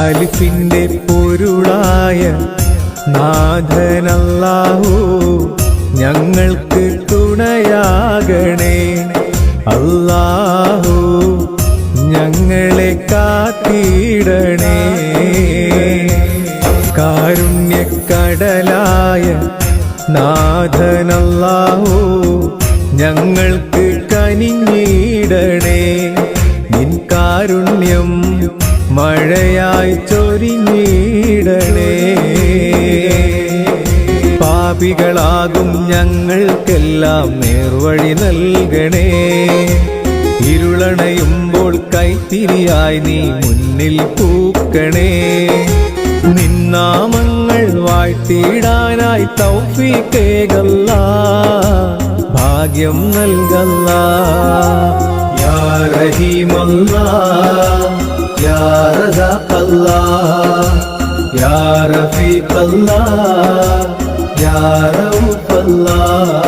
അലിഫിന്റെ പൊരുളായ നാഥനല്ലാഹു ഞങ്ങൾക്ക് തുണയാകണേ. അല്ലാഹു ഞങ്ങളെ കാത്തിടണേ. കാരുണ്യക്കടലായ നാഥനല്ലാഹു ഞങ്ങൾക്ക് കനിഞ്ഞിടണേ. നിൻ കാരുണ്യം മഴയായി ചൊരിഞ്ഞിടണേ. പാപികളാകും ഞങ്ങൾക്കെല്ലാം നേർവഴി നൽകണേ. ഇരുളണയുമ്പോൾ കൈത്തിരിയായി നീ മുന്നിൽ പൂക്കണേ. നിന്നാമങ്ങൾ വാഴ്ത്തിയിടാനായി തൗഫീഖേകല്ലാ, ഭാഗ്യം നൽകല്ലാ. യാ റഹീമല്ലാ, യാ റസാഖല്ലാ, യാ റഫീഖല്ലാ, യാ റഊഫല്ലാ.